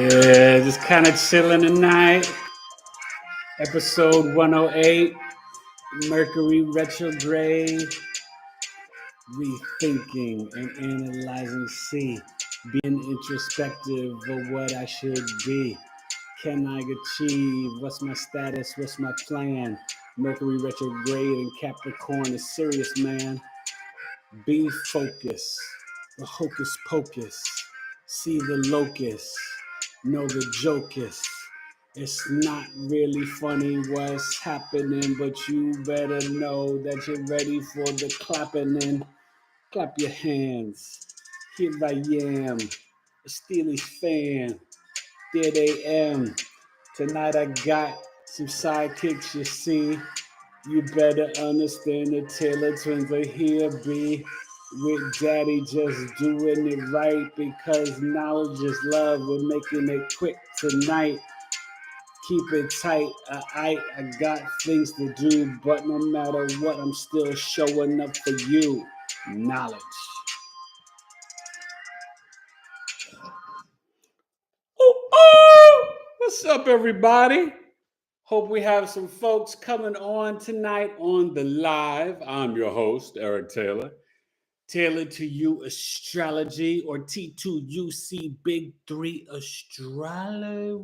Yeah, just kind of chilling tonight. Episode 108, Mercury Retrograde, rethinking and analyzing C, being introspective of what I should be. Can I achieve? What's my status? What's my plan? Mercury Retrograde and Capricorn is serious, man. Be focused. The hocus pocus. See the locust. Know the joke is. It's not really funny what's happening, but you better know that you're ready for the clapping in. Clap your hands. Here I am, a Steelers fan. There they am. Tonight I got some sidekicks, you see. You better understand the Taylor twins are here, B. With Daddy just doing it right because knowledge is love. We're making it quick tonight. Keep it tight. I got things to do, but no matter what, I'm still showing up for you. Knowledge. Oh, what's up, everybody? Hope we have some folks coming on tonight on the live. I'm your host, Eric Taylor. Taylor to You Astrology, or T2UC Big 3 Astrology.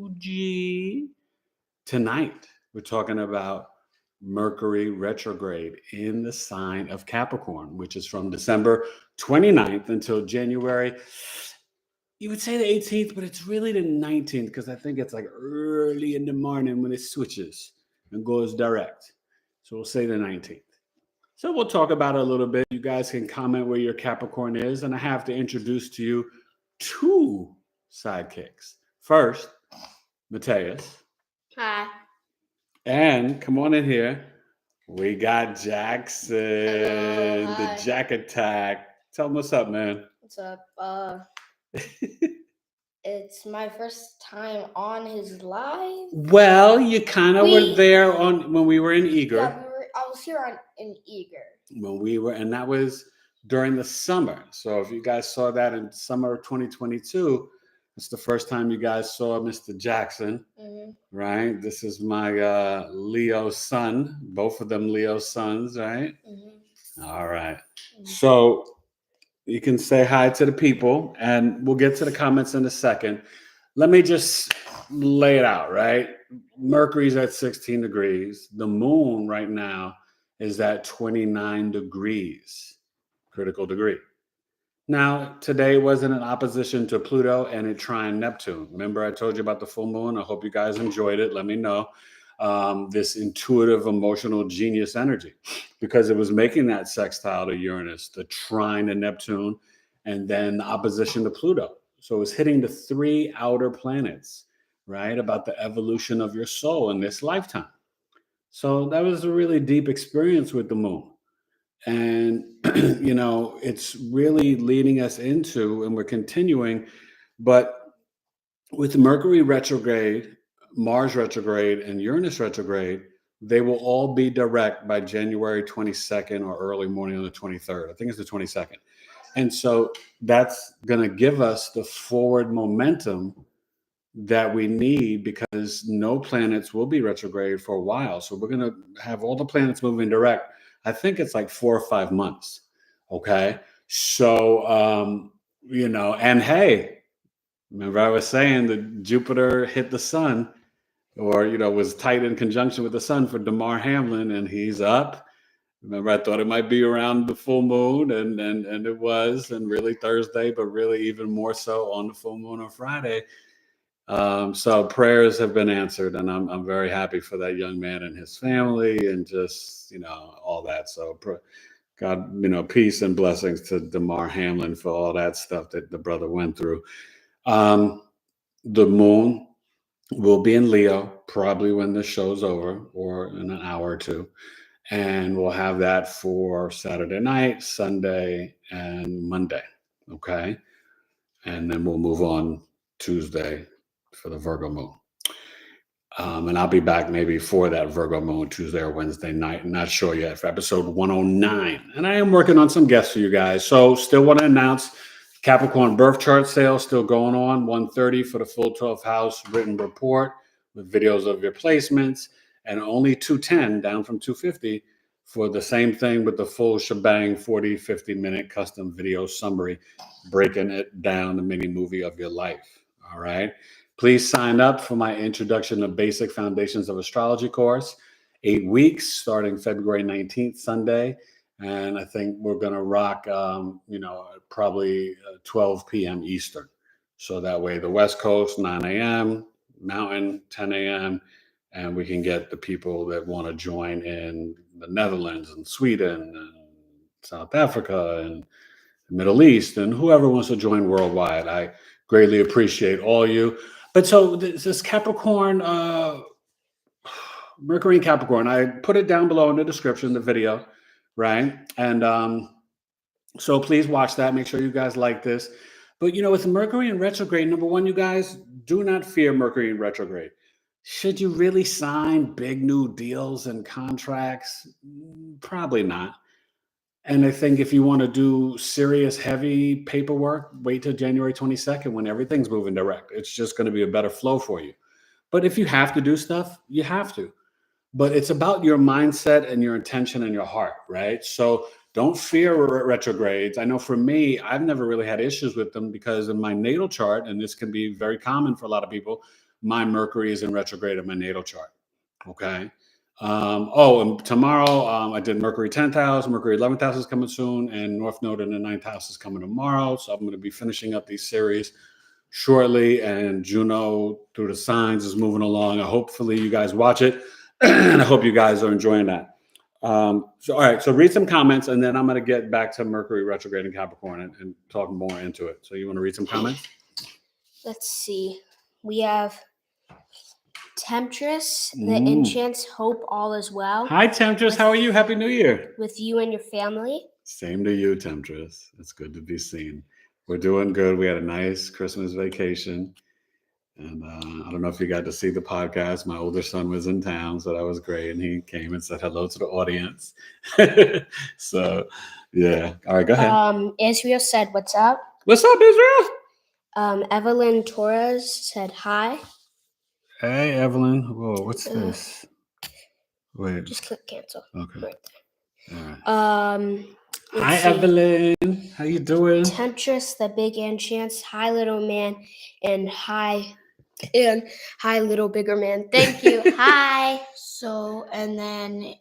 Tonight, we're talking about Mercury retrograde in the sign of Capricorn, which is from December 29th until January, you would say the 18th, but it's really the 19th because I think it's like early in the morning when it switches and goes direct. So we'll say the 19th. So we'll talk about it a little bit. You guys can comment where your Capricorn is, and I have to introduce to you two sidekicks. First, Mateus. Hi. And come on in here. We got Jackson, the Jack Attack. Tell him what's up, man. What's up? It's my first time on his live. Well, you kind of were there on when we were in Eager. Yeah, I was here in Eager. When we were, and that was during the summer. So if you guys saw that in summer of 2022, it's the first time you guys saw Mr. Jackson, right? This is my Leo son, both of them Leo sons, right? All right. So you can say hi to the people, and we'll get to the comments in a second. Let me just lay it out, right? Mercury's at 16 degrees. The moon right now is at 29 degrees, critical degree. Now, today was in an opposition to Pluto and it trine Neptune. Remember, I told you about the full moon. I hope you guys enjoyed it. Let me know. This intuitive, emotional genius energy, because it was making that sextile to Uranus, the trine to Neptune, and then the opposition to Pluto. So it was hitting the three outer planets, right, about the evolution of your soul in this lifetime. So that was a really deep experience with the moon. And, you know, it's really leading us into, and we're continuing, but with Mercury retrograde, Mars retrograde, and Uranus retrograde, they will all be direct by January 22nd or early morning on the 23rd. I think it's the 22nd. And so that's going to give us the forward momentum that we need, because no planets will be retrograde for a while. So we're going to have all the planets moving direct. I think it's like 4 or 5 months. Okay. So, you know, and hey, remember I was saying that Jupiter hit the sun, or, you know, was tight in conjunction with the sun for Damar Hamlin, and he's up. Remember, I thought it might be around the full moon, and it was, and really Thursday, but really even more so on the full moon on Friday. So prayers have been answered, and I'm very happy for that young man and his family, and just, you know, all that. So God, you know, peace and blessings to Damar Hamlin for all that stuff that the brother went through. The moon will be in Leo probably when the show's over, or in an hour or two. And we'll have that for Saturday night, Sunday, and Monday. Okay. And then we'll move on Tuesday for the Virgo moon. And I'll be back maybe for that Virgo moon Tuesday or Wednesday night. I'm not sure yet, for episode 109. And I am working on some guests for you guys. So still want to announce Capricorn Birth Chart Sale still going on, $130 for the full 12th house written report with videos of your placements, and only $210 down from $250 for the same thing with the full shebang 40, 50-minute custom video summary, breaking it down, the mini movie of your life. All right. Please sign up for my Introduction to Basic Foundations of Astrology course, 8 weeks starting February 19th, Sunday. And I think we're going to rock, probably 12 p.m. Eastern. So that way the West Coast, 9 a.m., Mountain, 10 a.m., and we can get the people that want to join in the Netherlands and Sweden and South Africa and the Middle East and whoever wants to join worldwide. I greatly appreciate all you. But so this Capricorn, Mercury and Capricorn, I put it down below in the description, the video, right? And so please watch that. Make sure you guys like this. But, with Mercury in retrograde, number one, you guys do not fear Mercury in retrograde. Should you really sign big new deals and contracts? Probably not. And I think if you want to do serious, heavy paperwork, wait till January 22nd when everything's moving direct. It's just going to be a better flow for you. But if you have to do stuff, you have to. But it's about your mindset and your intention and your heart, right? So don't fear retrogrades. I know for me, I've never really had issues with them because in my natal chart, and this can be very common for a lot of people, my Mercury is in retrograde in my natal chart. Okay. And tomorrow I did Mercury 10th house, Mercury 11th house is coming soon, and North Node in the 9th house is coming tomorrow. So I'm going to be finishing up these series shortly, and Juno through the signs is moving along. Hopefully you guys watch it, and I hope you guys are enjoying that. All right, so read some comments, and then I'm going to get back to Mercury retrograde in Capricorn and talk more into it. So you want to read some comments? Let's see. We have Temptress, the enchants, hope all is well. Hi, Temptress. How are you? Happy New Year. With you and your family. Same to you, Temptress. It's good to be seen. We're doing good. We had a nice Christmas vacation. And I don't know if you got to see the podcast. My older son was in town, so that was great. And he came and said hello to the audience. So, yeah. All right, go ahead. Israel said, what's up? What's up, Israel? Evelyn Torres said, hi. Hey, Evelyn. Whoa, what's this? Wait. Just click cancel. Okay. Right there. All right. Hi, Evelyn. How you doing? Temptress, the big enchants. Hi, little man. And hi, little bigger man. Thank you. Hi. So, and then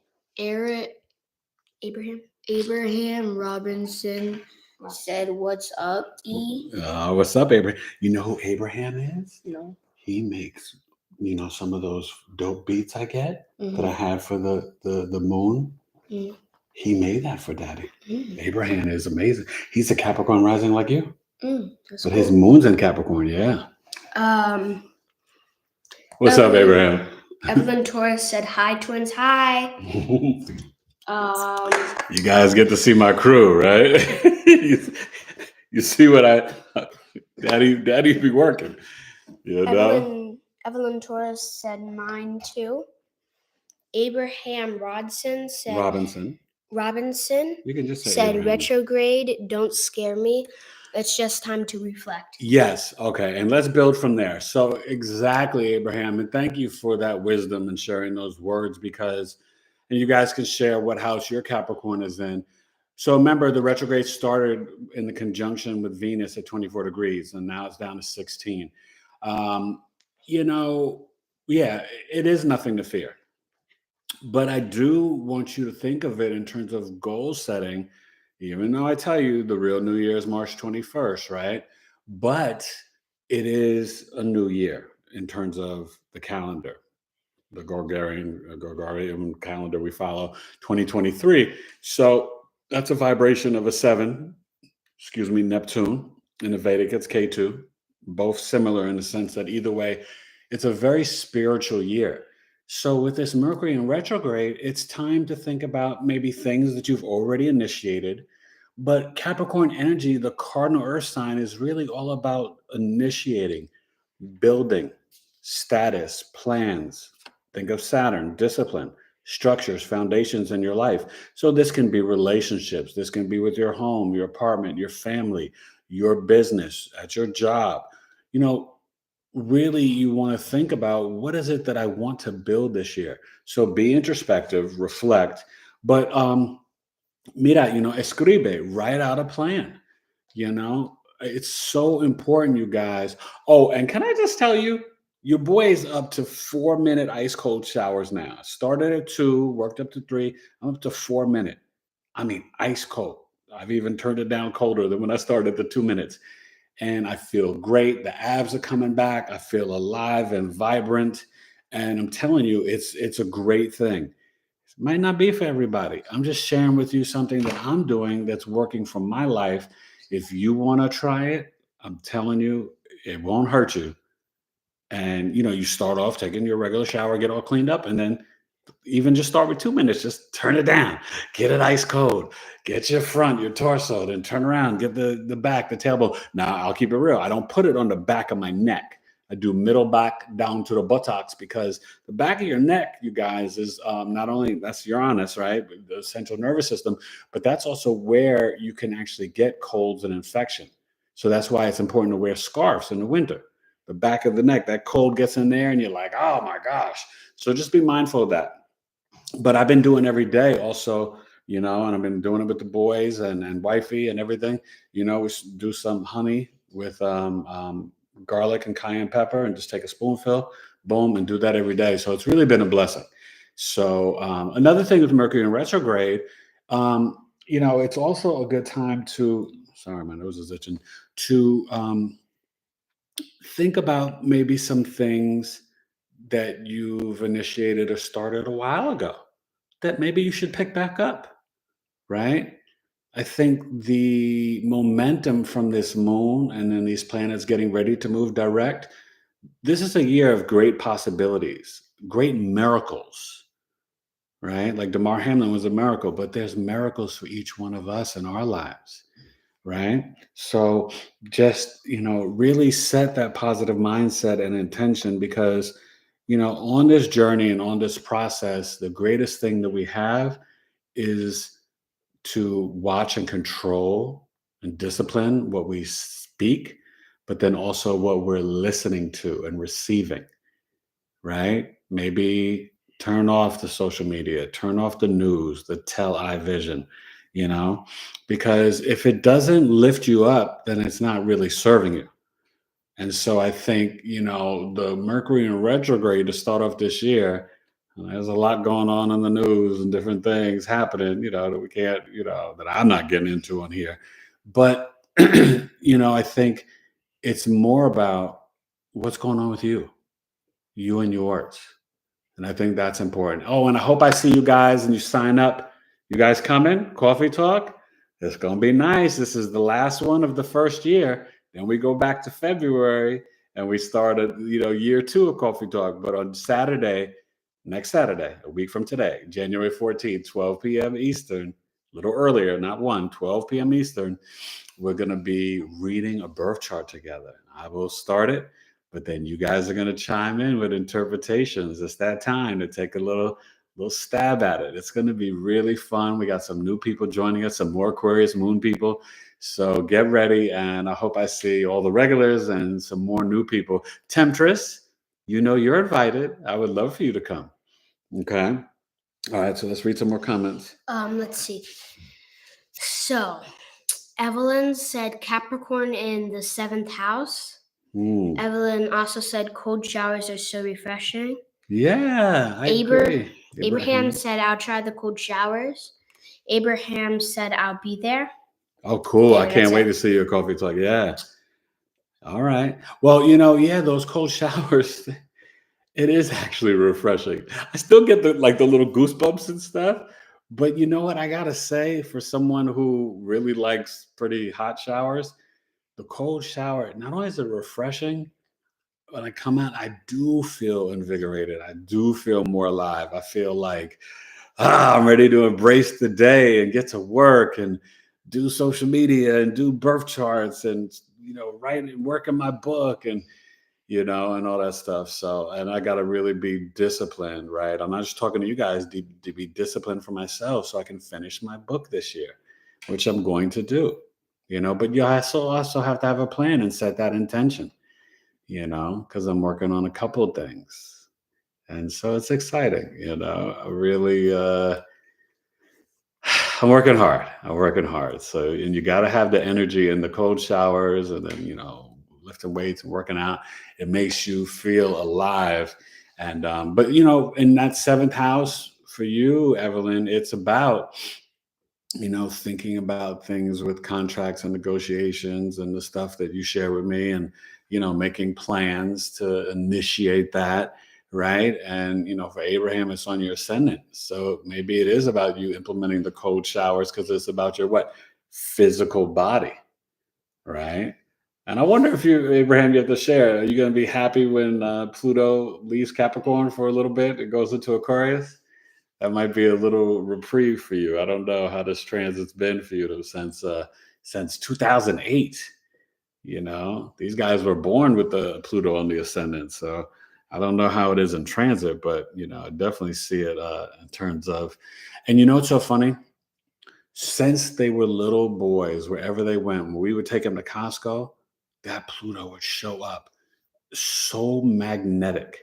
Abraham Robinson said, what's up, E? What's up, Abraham? You know who Abraham is? He makes, some of those dope beats I get that I have for the moon. Mm. He made that for Daddy. Mm. Abraham is amazing. He's a Capricorn rising like you. But cool. His moon's in Capricorn, yeah. What's up, Abraham? Evelyn Torres said, hi, twins, hi. You guys get to see my crew, right? you see what Daddy be working. Evelyn Torres said mine too. Abraham Rodson said Robinson. You can just say said Abraham. Retrograde, don't scare me. It's just time to reflect. Yes. Okay. And let's build from there. So exactly, Abraham. And thank you for that wisdom and sharing those words and you guys can share what house your Capricorn is in. So remember, the retrograde started in the conjunction with Venus at 24 degrees, and now it's down to 16. It is nothing to fear. But I do want you to think of it in terms of goal setting, even though I tell you the real New Year is March 21st, right? But it is a new year in terms of the calendar, the Gregorian calendar we follow, 2023. So that's a vibration of a 7, Neptune. In the Vedic, it's K2, both similar in the sense that either way, it's a very spiritual year. So with this Mercury in retrograde, it's time to think about maybe things that you've already initiated. But Capricorn energy, the cardinal earth sign, is really all about initiating, building, status, plans. Think of Saturn, discipline, structures, foundations in your life. So this can be relationships. This can be with your home, your apartment, your family, your business, at your job, really you want to think about what is it that I want to build this year. So be introspective, reflect, but mira, escribe, write out a plan. It's so important, you guys. Oh, and can I just tell you, your boy is up to 4-minute ice cold showers now. Started at 2, worked up to 3. I'm up to 4-minute. I mean, ice cold. I've even turned it down colder than when I started at the 2 minutes. And I feel great. The abs are coming back. I feel alive and vibrant. And I'm telling you, it's a great thing. It might not be for everybody. I'm just sharing with you something that I'm doing that's working for my life. If you want to try it, I'm telling you, it won't hurt you. And you start off taking your regular shower, get all cleaned up, and then even just start with 2 minutes. Just turn it down. Get it ice cold. Get your front, your torso, then turn around. Get the back, the tailbone. Now, I'll keep it real. I don't put it on the back of my neck. I do middle back down to the buttocks, because the back of your neck, you guys, is not only, that's Uranus, right? The central nervous system, but that's also where you can actually get colds and infection. So that's why it's important to wear scarves in the winter. The back of the neck, that cold gets in there and you're like, oh my gosh. So just be mindful of that. But I've been doing every day also, and I've been doing it with the boys and wifey and everything. We do some honey with garlic and cayenne pepper and just take a spoonful, boom, and do that every day. So it's really been a blessing. So another thing with Mercury in retrograde, it's also a good time to, sorry, my nose is itching, to think about maybe some things that you've initiated or started a while ago that maybe you should pick back up, right? I think the momentum from this moon and then these planets getting ready to move direct, this is a year of great possibilities, great miracles, right? Like Damar Hamlin was a miracle, but there's miracles for each one of us in our lives, right? So just, really set that positive mindset and intention, because, on this journey and on this process, the greatest thing that we have is to watch and control and discipline what we speak, but then also what we're listening to and receiving, right? Maybe turn off the social media, turn off the news, the television, because if it doesn't lift you up, then it's not really serving you. And so I think, the Mercury in retrograde to start off this year, there's a lot going on in the news and different things happening, that we can't, that I'm not getting into on here. But, I think it's more about what's going on with you and yours. And I think that's important. Oh, and I hope I see you guys and you sign up. You guys coming? Coffee talk? It's going to be nice. This is the last one of the first year. Then we go back to February and we start year 2 of Coffee Talk. But on next Saturday, a week from today, January 14th, 12 p.m. Eastern, a little earlier, not 12 p.m. Eastern, we're going to be reading a birth chart together. I will start it, but then you guys are going to chime in with interpretations. It's that time to take a little stab at it. It's going to be really fun. We got some new people joining us, some more Aquarius moon people. So get ready, and I hope I see all the regulars and some more new people. Temptress, you're invited. I would love for you to come. Okay. All right. So let's read some more comments. Let's see. So Evelyn said Capricorn in the 7th house. Evelyn also said cold showers are so refreshing. Yeah, I agree. Abraham said, I'll try the cold showers. Abraham said, I'll be there. Oh, cool. I can't wait to see your Coffee Talk. Yeah. All right. Well, those cold showers, it is actually refreshing. I still get the little goosebumps and stuff. But you know what? I got to say, for someone who really likes pretty hot showers, the cold shower, not only is it refreshing, when I come out, I do feel invigorated. I do feel more alive. I feel like, I'm ready to embrace the day and get to work and do social media and do birth charts and, write and work on my book and, and all that stuff. So, and I got to really be disciplined, right? I'm not just talking to you guys, to be disciplined for myself so I can finish my book this year, which I'm going to do. But you also have to have a plan and set that intention, because I'm working on a couple of things. And so it's exciting, I really, I'm working hard. So, and you got to have the energy in the cold showers and then, lifting weights and working out. It makes you feel alive. And, but, in that seventh house for you, Evelyn, it's about, thinking about things with contracts and negotiations and the stuff that you share with me and, making plans to initiate that. Right. And, for Abraham, it's on your ascendant. So maybe it is about you implementing the cold showers because it's about your physical body. Right. And I wonder if Abraham, you have to share. Are you going to be happy when Pluto leaves Capricorn for a little bit? It goes into Aquarius. That might be a little reprieve for you. I don't know how this transit's been for you since 2008. These guys were born with the Pluto on the ascendant, so I don't know how it is in transit, but I definitely see it in terms of. And it's so funny. Since they were little boys, wherever they went, when we would take them to Costco, that Pluto would show up, so magnetic.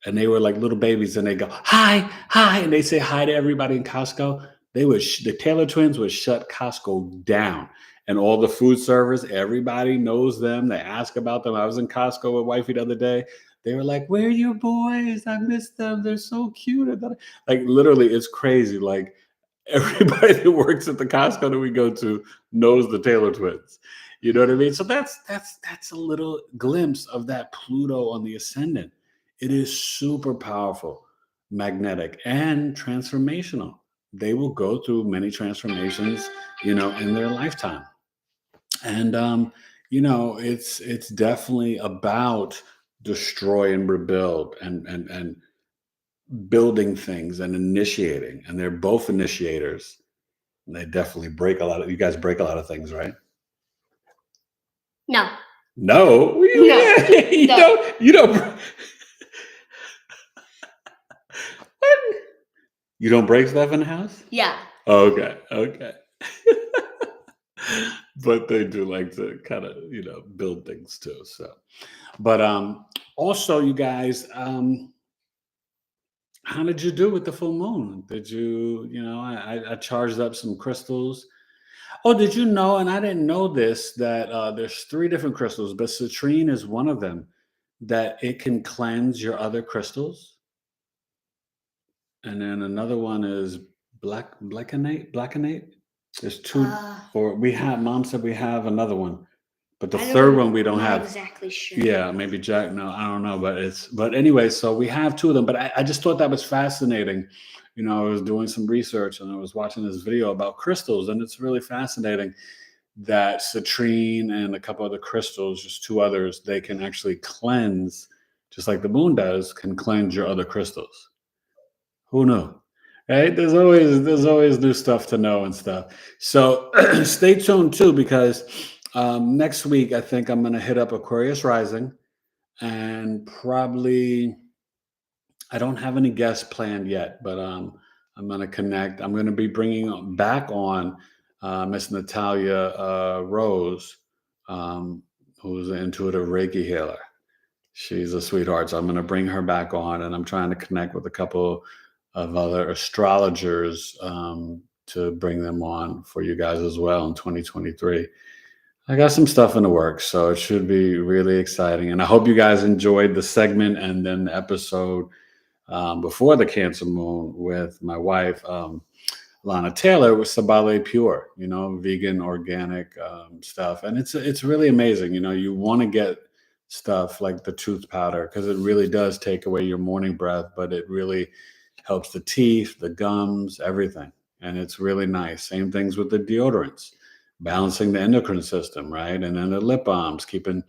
And they were like little babies, and they go, hi, and they say hi to everybody in Costco. The Taylor twins would shut Costco down. And all the food servers, everybody knows them. They ask about them. I was in Costco with wifey the other day. They were like, where are your boys? I miss them. They're so cute. Like, literally, it's crazy. Like, everybody that works at the Costco that we go to knows the Taylor twins. You know what I mean? So that's a little glimpse of that Pluto on the ascendant. It is super powerful, magnetic, and transformational. They will go through many transformations, in their lifetime. And it's definitely about destroy and rebuild and building things and initiating. And they're both initiators. And they definitely you guys break a lot of things, right? No. No? No. You don't. You don't break stuff in the house? Yeah. Okay. But they do like to kind of, build things too. So, but also, you guys, how did you do with the full moon? Did you, I charged up some crystals. Oh, did you know? And I didn't know this, that there's 3 different crystals, but citrine is one of them, that it can cleanse your other crystals. And then another one is blackenate. There's 2, or Mom said we have another one, but the third one we don't have. Exactly sure. Yeah, maybe Jack. No, I don't know, but anyway, so we have 2 of them. But I just thought that was fascinating. I was doing some research and I was watching this video about crystals, and it's really fascinating that citrine and a couple other crystals, just 2 others, they can actually cleanse, just like the moon does, can cleanse your other crystals. Who knew? Right? There's always new stuff to know and stuff. So stay tuned too, because next week I think I'm going to hit up Aquarius Rising, and probably I don't have any guests planned yet, but I'm going to connect. I'm going to be bringing back on Miss Natalia Rose, who's an intuitive Reiki healer. She's a sweetheart, so I'm going to bring her back on, and I'm trying to connect with a couple of other astrologers to bring them on for you guys as well in 2023. I got some stuff in the works, so it should be really exciting. And I hope you guys enjoyed the segment and then the episode before the Cancer Moon with my wife, Lana Taylor, with Sabale Pure, vegan, organic stuff. And it's really amazing. You want to get stuff like the tooth powder because it really does take away your morning breath, but it really helps the teeth, the gums, everything. And it's really nice. Same things with the deodorants, balancing the endocrine system, right? And then the lip balms, keeping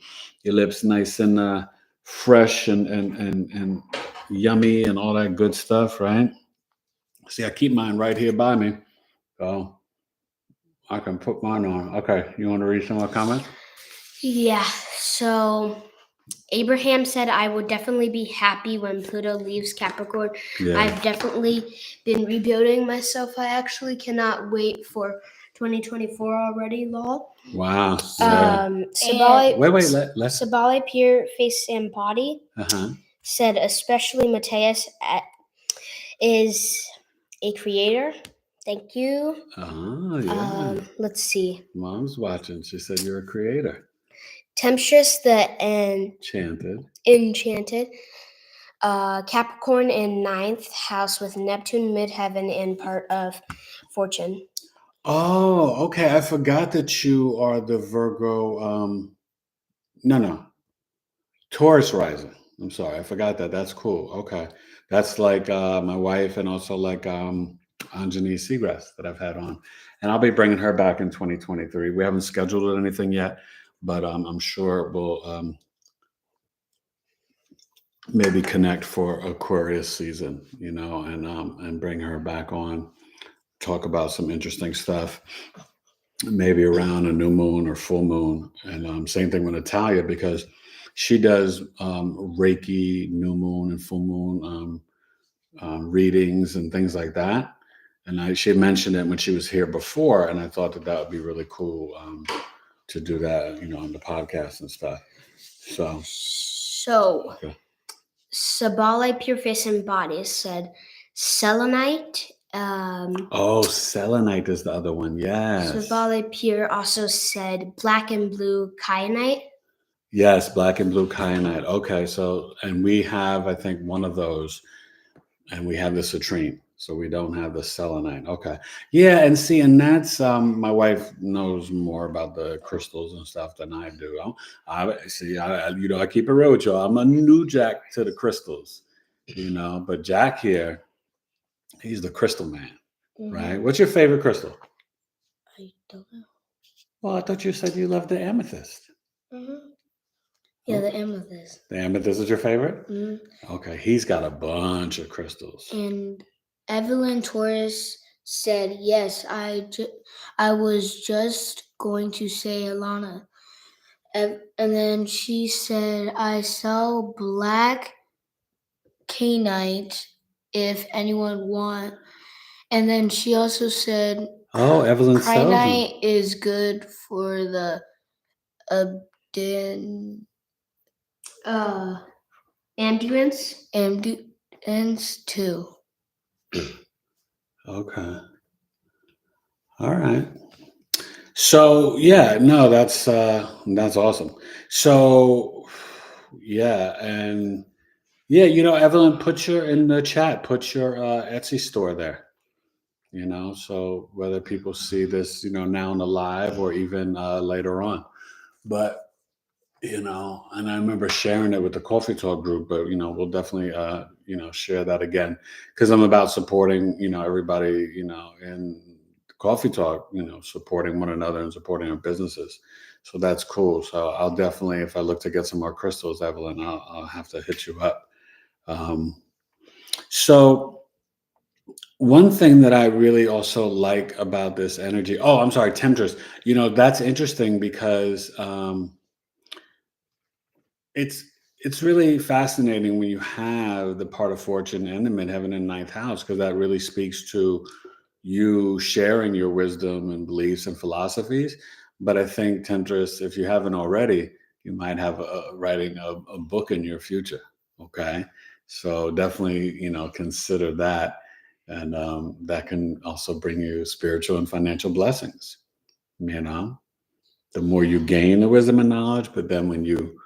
your lips nice and fresh and yummy and all that good stuff, right? See, I keep mine right here by me, so I can put mine on. Okay, you want to read some more comments? Yeah, so Abraham said, I will definitely be happy when Pluto leaves Capricorn. Yeah. I've definitely been rebuilding myself. I actually cannot wait for 2024 already, lol. Wow. Sabali, wait, let's. Sabali Pure Face and Body said, especially Mateus is a creator. Thank you. Yeah. Let's see. Mom's watching. She said you're a creator. Temptress the Enchanted. Capricorn in 9th house with Neptune midheaven and part of Fortune. Oh, okay. I forgot that you are the Virgo. No. Taurus rising. I'm sorry. I forgot that. That's cool. Okay. That's like my wife and also like Anjani Seagrass that I've had on. And I'll be bringing her back in 2023. We haven't scheduled anything yet, but I'm sure we'll maybe connect for Aquarius season, and bring her back on, talk about some interesting stuff, maybe around a new moon or full moon. And same thing with Natalia, because she does Reiki, new moon and full moon readings and things like that. And she mentioned it when she was here before, and I thought that would be really cool to do that, on the podcast and stuff. So okay. Sabale Pure Face and Body said selenite. Selenite is the other one. Yes. Sabale Pure also said black and blue kyanite. Yes, black and blue kyanite. Okay, so, and we have, I think, one of those, and we have the citrine. So we don't have the selenite. Okay. Yeah, and see, and that's, my wife knows more about the crystals and stuff than I do. I keep it real with y'all. I'm a new Jack to the crystals, but Jack here, he's the crystal man, right? What's your favorite crystal? I don't know. Well, I thought you said you loved the amethyst. Yeah, the amethyst. The amethyst is your favorite? Okay, he's got a bunch of crystals. And Evelyn Torres said, yes, I was just going to say Alana. And then she said, I sell black kyanite if anyone want. And then she also said, Evelyn kyanite is good for the ambulance too. Okay. All right. So yeah, no, that's awesome. So yeah, and yeah, Evelyn, put in the chat, put your Etsy store there. So whether people see this, now in the live or even later on, but and I remember sharing it with the Coffee Talk group, but we'll definitely share that again, because I'm about supporting everybody in Coffee Talk, supporting one another and supporting our businesses. So that's cool. So I'll definitely, if I look to get some more crystals, Evelyn, I'll have to hit you up. So one thing that I really also like about this energy, I'm sorry, Temptress, that's interesting because it's really fascinating when you have the part of Fortune and the midheaven in 9th house, because that really speaks to you sharing your wisdom and beliefs and philosophies. But I think, Temptress, if you haven't already, you might have writing a book in your future. Okay, so definitely consider that, and that can also bring you spiritual and financial blessings. The more you gain the wisdom and knowledge, but then when you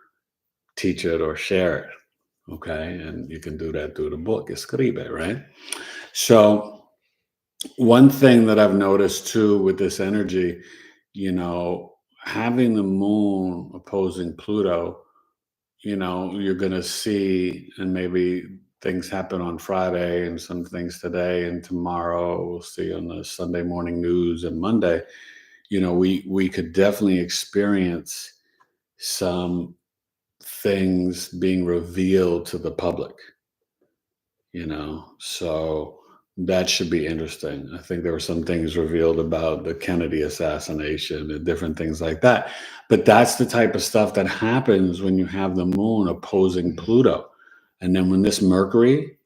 teach it or share it, okay, and you can do that through the book, escribe, right? So one thing that I've noticed too with this energy, having the moon opposing Pluto, you're going to see, and maybe things happen on Friday and some things today and tomorrow, we'll see on the Sunday morning news and Monday, we could definitely experience some things being revealed to the public, so that should be interesting. I think there were some things revealed about the Kennedy assassination and different things like that, but that's the type of stuff that happens when you have the moon opposing Pluto. And then when this Mercury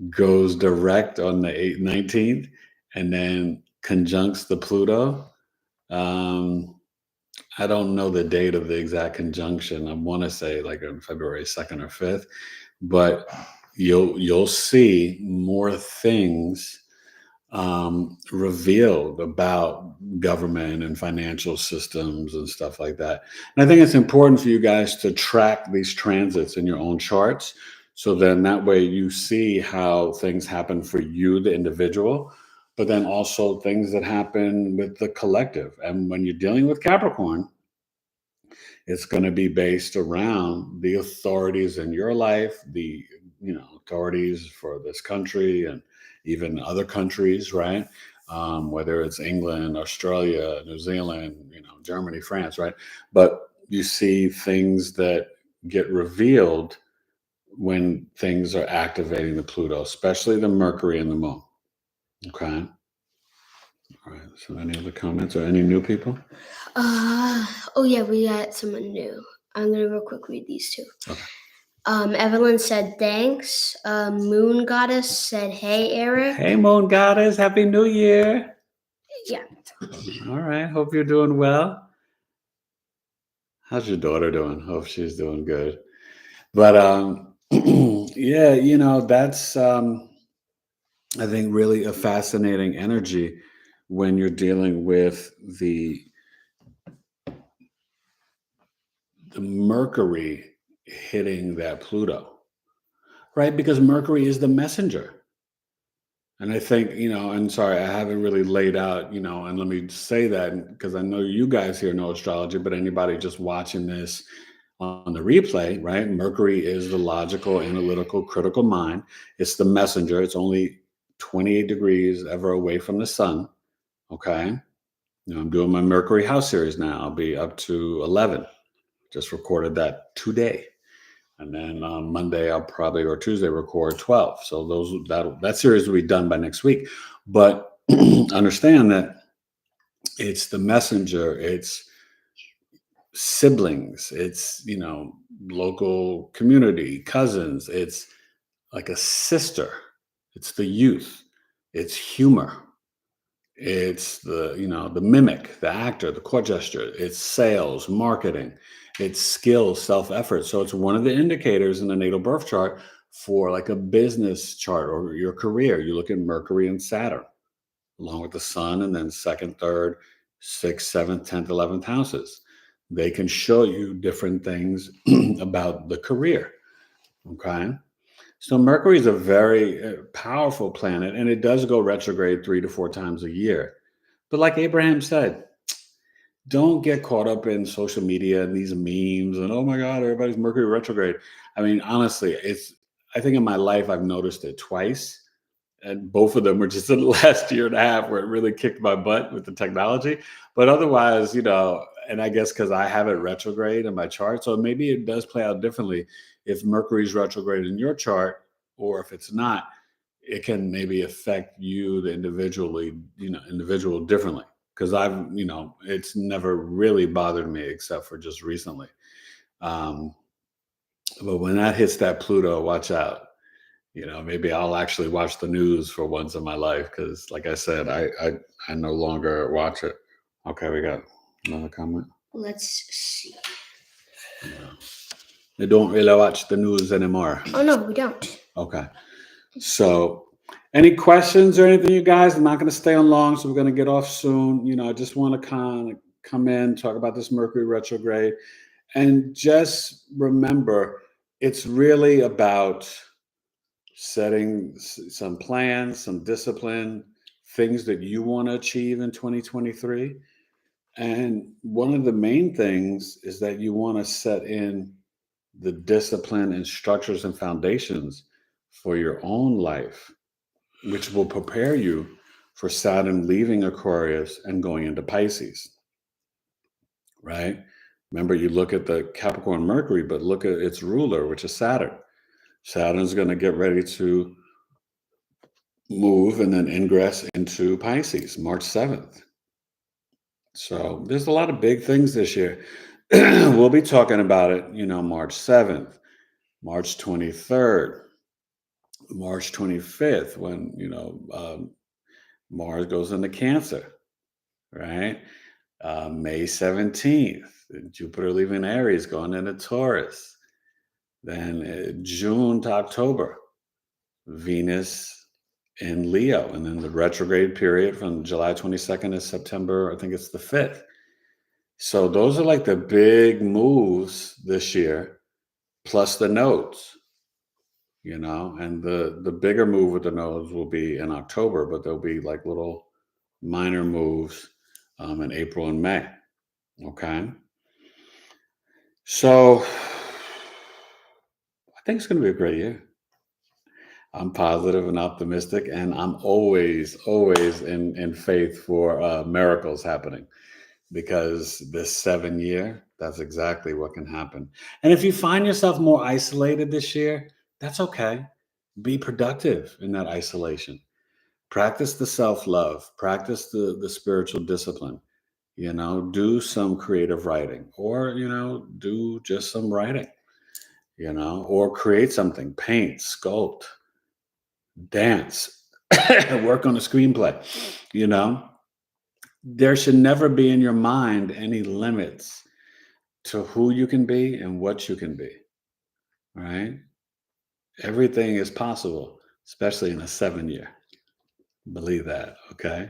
goes direct on the 19th and then conjuncts the Pluto, I don't know the date of the exact conjunction. I want to say like on February 2nd or 5th, but you'll see more things revealed about government and financial systems and stuff like that. And I think it's important for you guys to track these transits in your own charts. So then that way you see how things happen for you, the individual, but then also things that happen with the collective. And when you're dealing with Capricorn, it's going to be based around the authorities in your life, the authorities for this country and even other countries, right? Whether it's England, Australia, New Zealand, Germany, France, right? But you see things that get revealed when things are activating the Pluto, especially the Mercury and the Moon. Okay. All right. So any other comments or any new people? Oh yeah, we got someone new. I'm gonna real quick read these two. Okay. Evelyn said thanks. Moon Goddess said, "Hey, Eric." Hey, Moon Goddess. Happy New Year. Yeah. All right. Hope you're doing well. How's your daughter doing? Hope she's doing good. But yeah, that's I think really a fascinating energy when you're dealing with the Mercury hitting that Pluto, right? Because Mercury is the messenger. And I think, and sorry, I haven't really laid out, and let me say that because I know you guys here know astrology, but anybody just watching this on the replay, right? Mercury is the logical, analytical, critical mind. It's the messenger. It's only 28 degrees ever away from the sun. Okay. I'm doing my Mercury house series now. I'll be up to 11. Just recorded that today. And then on Monday, I'll probably, or Tuesday, record 12. So that series will be done by next week. But understand that it's the messenger, it's siblings, it's, local community, cousins, it's like a sister, it's the youth, it's humor, it's the mimic, the actor, the court gesture, it's sales, marketing, it's skill, self-effort. So it's one of the indicators in the natal birth chart for like a business chart or your career. You look at Mercury and Saturn along with the sun, and then second, third, sixth, seventh, 10th, 11th houses. They can show you different things about the career. Okay. So Mercury is a very powerful planet, and it does go retrograde 3 to 4 times a year. But like Abraham said, don't get caught up in social media and these memes and, oh my God, everybody's Mercury retrograde. I mean, honestly, I think in my life, I've noticed it twice. And both of them were just in the last year and a half where it really kicked my butt with the technology. But otherwise, and I guess because I have it retrograde in my chart, so maybe it does play out differently if Mercury's retrograde in your chart, or if it's not, it can maybe affect you, the individual differently. Because it's never really bothered me except for just recently. But when that hits that Pluto, watch out. Maybe I'll actually watch the news for once in my life because, like I said, I no longer watch it. Okay, we got another comment. Let's see. They don't really watch the news anymore. Oh, no, we don't. Okay. So any questions or anything, you guys? I'm not going to stay on long, so we're going to get off soon. I just want to kind of come in, talk about this Mercury retrograde. And just remember, it's really about setting some plans, some discipline, things that you want to achieve in 2023. And one of the main things is that you want to set in the discipline and structures and foundations for your own life, which will prepare you for Saturn leaving Aquarius and going into Pisces, right? Remember, you look at the Capricorn Mercury, but look at its ruler, which is Saturn. Saturn's going to get ready to move and then ingress into Pisces, March 7th. So there's a lot of big things this year. We'll be talking about it, March 7th, March 23rd, March 25th, when, Mars goes into Cancer, right? May 17th, Jupiter leaving Aries, going into Taurus. Then June to October, Venus in Leo. And then the retrograde period from July 22nd to September, I think it's the 5th. So those are like the big moves this year, plus the nodes, and the bigger move with the nodes will be in October, but there'll be like little minor moves in April and May. Okay. So I think it's going to be a great year. I'm positive and optimistic, and I'm always in faith for miracles happening, because this 7-year, that's exactly what can happen. And if you find yourself more isolated this year, that's okay. Be productive in that isolation. Practice the self-love, practice the spiritual discipline, do some creative writing, or, do just some writing, or create something, paint, sculpt, dance, work on a screenplay, There should never be in your mind any limits to who you can be and what you can be, right? Everything is possible, especially in a 7-year. Believe that, okay?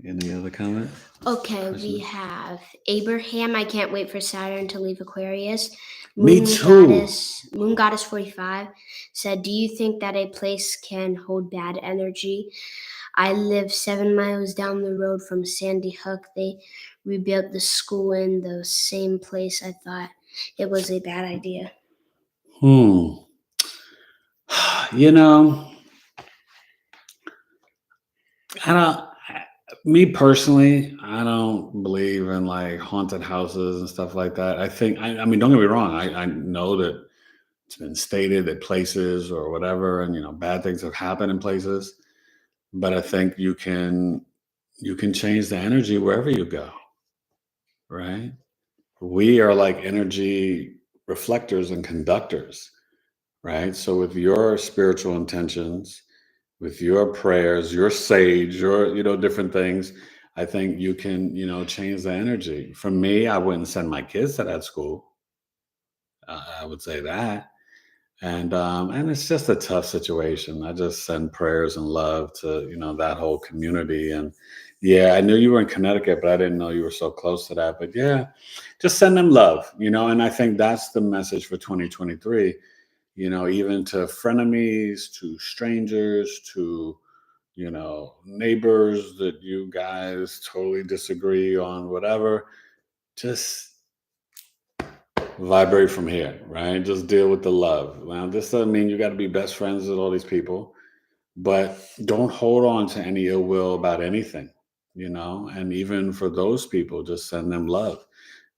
Any other comments? Okay, we have Abraham. I can't wait for Saturn to leave Aquarius. Me too. Moon Goddess 45 said, do you think that a place can hold bad energy? I live 7 miles down the road from Sandy Hook. They rebuilt the school in the same place. I thought it was a bad idea. Me personally, I don't believe in like haunted houses and stuff like that. I think, I mean, don't get me wrong. I know that it's been stated that places or whatever, and bad things have happened in places, but I think you can change the energy wherever you go, right? We are like energy reflectors and conductors, right? So with your spiritual intentions, with your prayers, your sage, your different things, I think you can, change the energy. For me, I wouldn't send my kids to that school. I would say that. And it's just a tough situation. I just send prayers and love to, that whole community. And yeah, I knew you were in Connecticut, but I didn't know you were so close to that. But yeah, just send them love, and I think that's the message for 2023, even to frenemies, to strangers, to, neighbors that you guys totally disagree on, whatever, just vibrate from here, right? Just deal with the love. Now, this doesn't mean you got to be best friends with all these people, but don't hold on to any ill will about anything, and even for those people, just send them love.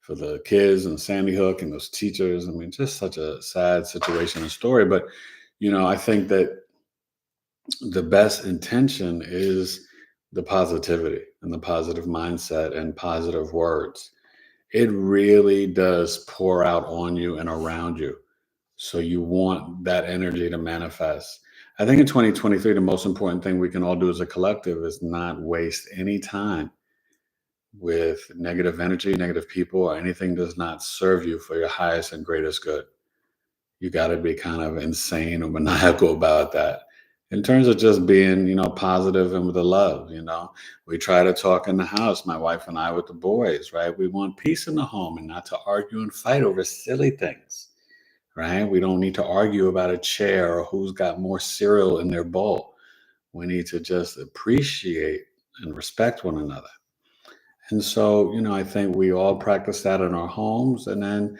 For the kids and Sandy Hook and those teachers, I mean, just such a sad situation and story. But, I think that the best intention is the positivity and the positive mindset and positive words. It really does pour out on you and around you. So you want that energy to manifest. I think in 2023, the most important thing we can all do as a collective is not waste any time with negative energy, negative people, or anything does not serve you for your highest and greatest good. You got to be kind of insane or maniacal about that. In terms of just being, positive and with the love, we try to talk in the house, my wife and I with the boys, right? We want peace in the home and not to argue and fight over silly things, right? We don't need to argue about a chair or who's got more cereal in their bowl. We need to just appreciate and respect one another. And so, I think we all practice that in our homes. And then,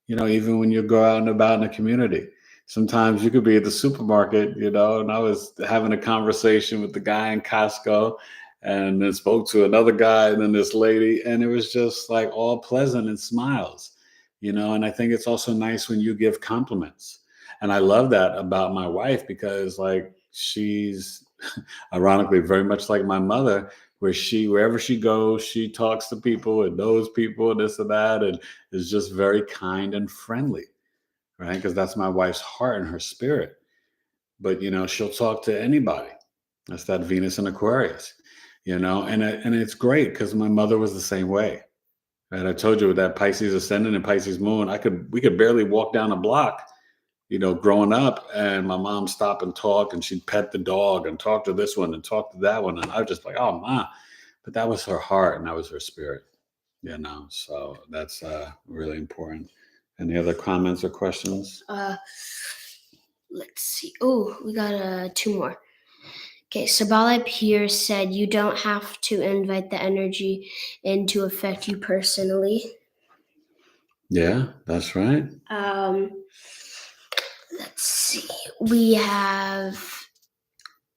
even when you go out and about in the community, sometimes you could be at the supermarket, and I was having a conversation with the guy in Costco and then spoke to another guy and then this lady. And it was just like all pleasant and smiles, and I think it's also nice when you give compliments. And I love that about my wife because like she's ironically very much like my mother, where wherever she goes, she talks to people and knows people and this and that, and is just very kind and friendly, right? Because that's my wife's heart and her spirit. But, she'll talk to anybody. That's that Venus in Aquarius. and it's great because my mother was the same way. And I told you with that Pisces ascendant and Pisces moon, we could barely walk down a block, growing up, and my mom stopped and talk, and she'd pet the dog and talk to this one and talk to that one. And I was just like, oh, Ma. But that was her heart and that was her spirit, so that's really important. Any other comments or questions? Let's see. Oh, we got 2 more. Okay, Sabale Pierce said, you don't have to invite the energy in to affect you personally. Yeah, that's right. Let's see. We have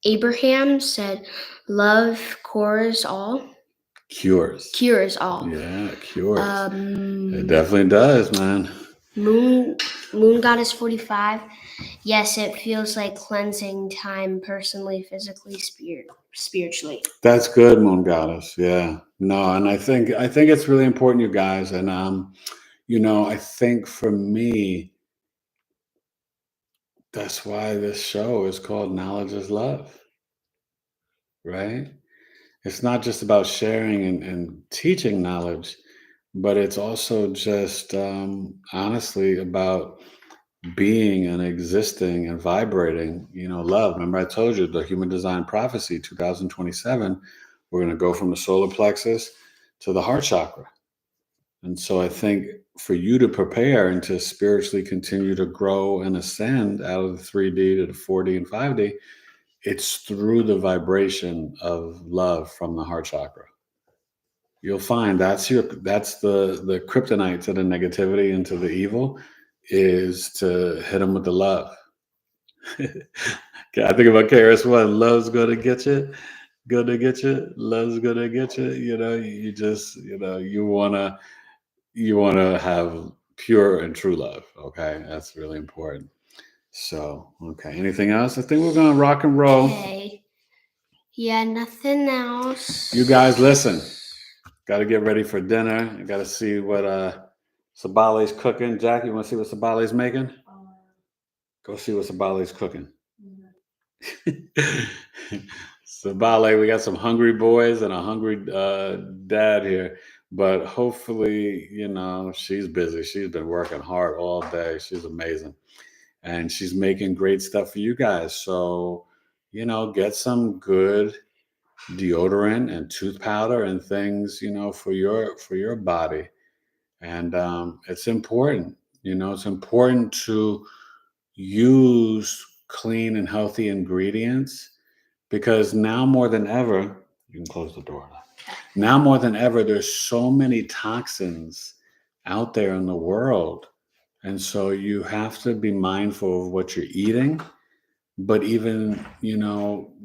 Abraham said, love cures all. Cures all. Yeah, cures. It definitely does, man. Moon Goddess 45. Yes, it feels like cleansing time personally, physically, spiritually. That's good, Moon Goddess. Yeah. No, and I think it's really important, you guys. And I think for me, that's why this show is called Knowledge is Love. Right? It's not just about sharing and teaching knowledge, but it's also just honestly about being and existing and vibrating, love. Remember, I told you the Human Design Prophecy 2027, we're going to go from the solar plexus to the heart chakra. And so I think for you to prepare and to spiritually continue to grow and ascend out of the 3D to the 4D and 5D, it's through the vibration of love from the heart chakra. You'll find that's the kryptonite to the negativity and to the evil, is to hit them with the love. I think about KRS-One, love's gonna get you, love's gonna get you. You just, you wanna have pure and true love. Okay, that's really important. So, okay, anything else? I think we're gonna rock and roll. Okay. Yeah, nothing else. You guys, listen. Got to get ready for dinner. I got to see what Sabale's cooking. Jack, you want to see what Sabale's making? Go see what Sabale's cooking. Sabale, we got some hungry boys and a hungry dad here. But hopefully, she's busy. She's been working hard all day. She's amazing. And she's making great stuff for you guys. So, get some good deodorant and tooth powder and things, for your body. And it's important, it's important to use clean and healthy ingredients, because now more than ever, you can close the door. Now more than ever, there's so many toxins out there in the world. And so you have to be mindful of what you're eating, but even,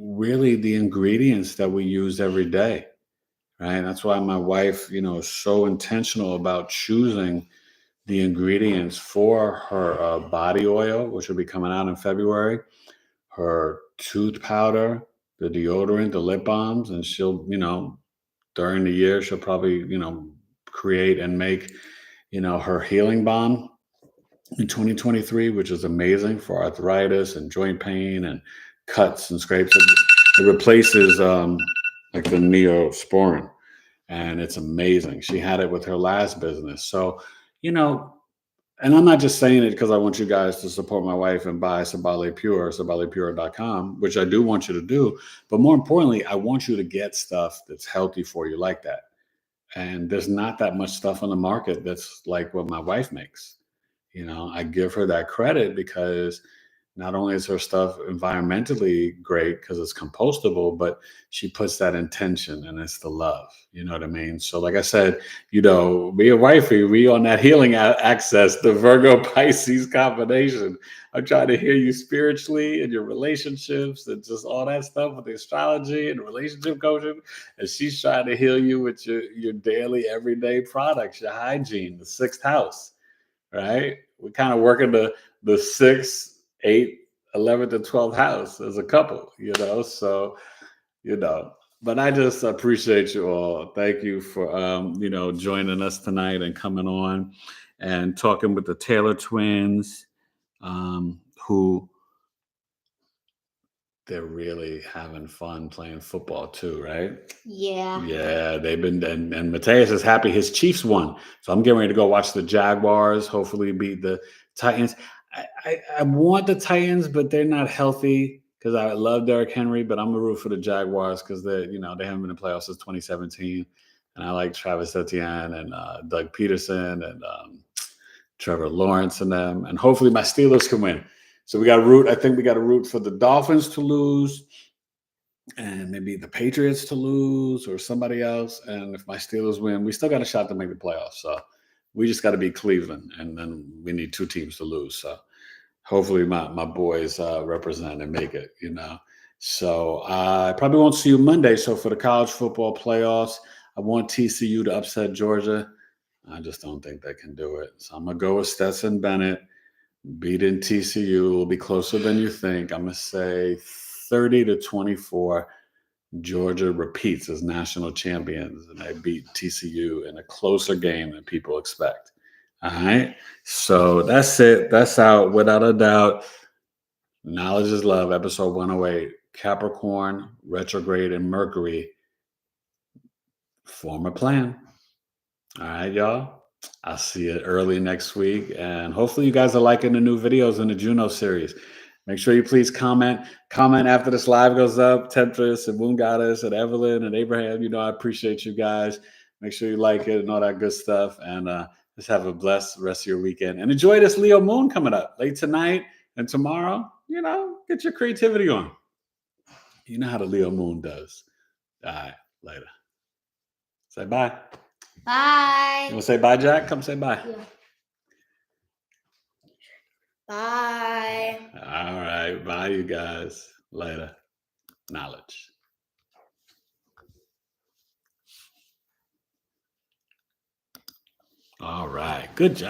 really the ingredients that we use every day, right? That's why my wife, is so intentional about choosing the ingredients for her body oil, which will be coming out in February, her tooth powder, the deodorant, the lip balms, and she'll, during the year, she'll probably, create and make, her healing balm in 2023, which is amazing for arthritis and joint pain and cuts and scrapes. It replaces like the Neosporin, and it's amazing. She had it with her last business. So, and I'm not just saying it because I want you guys to support my wife and buy Sabale Pure, sabalepure.com, which I do want you to do. But more importantly, I want you to get stuff that's healthy for you like that. And there's not that much stuff on the market that's like what my wife makes. I give her that credit because not only is her stuff environmentally great because it's compostable, but she puts that intention, and it's the love. You know what I mean? So like I said, me and wifey, we on that healing access, the Virgo Pisces combination. I'm trying to hear you spiritually and your relationships and just all that stuff with the astrology and relationship coaching. And she's trying to heal you with your daily, everyday products, your hygiene, the 6th house, right? We kind of work in the 6th, 8th, 11th, and 12th house as a couple, so, but I just appreciate you all. Thank you for, joining us tonight and coming on and talking with the Taylor twins, who they're really having fun playing football too, right? Yeah. Yeah, they've been, and Mateus is happy his Chiefs won. So I'm getting ready to go watch the Jaguars, hopefully beat the Titans. I want the Titans, but they're not healthy because I love Derrick Henry, but I'm going to root for the Jaguars because they haven't been in the playoffs since 2017. And I like Travis Etienne and Doug Peterson and Trevor Lawrence and them. And hopefully my Steelers can win. So I think we got to root for the Dolphins to lose and maybe the Patriots to lose or somebody else. And if my Steelers win, we still got a shot to make the playoffs. So we just got to beat Cleveland, and then we need 2 teams to lose. So hopefully my boys represent and make it, So I probably won't see you Monday. So for the college football playoffs, I want TCU to upset Georgia. I just don't think they can do it. So I'm going to go with Stetson Bennett. Beating TCU will be closer than you think. I'm going to say 30-24. Georgia repeats as national champions, and they beat TCU in a closer game than people expect. All right. So that's it. That's out without a doubt. Knowledge is Love, episode 108. Capricorn, Retrograde, and Mercury form a plan. All right, y'all. I'll see you early next week. And hopefully you guys are liking the new videos in the Juno series. Make sure you please comment. Comment after this live goes up. Temptress and Moon Goddess and Evelyn and Abraham. I appreciate you guys. Make sure you like it and all that good stuff. And just have a blessed rest of your weekend. And enjoy this Leo moon coming up late tonight and tomorrow. Get your creativity on. You know how the Leo moon does. All right, later. Say bye. Bye. You want to say bye, Jack? Come say bye. Yeah. Bye. All right. Bye, you guys. Later. Knowledge. All right. Good job.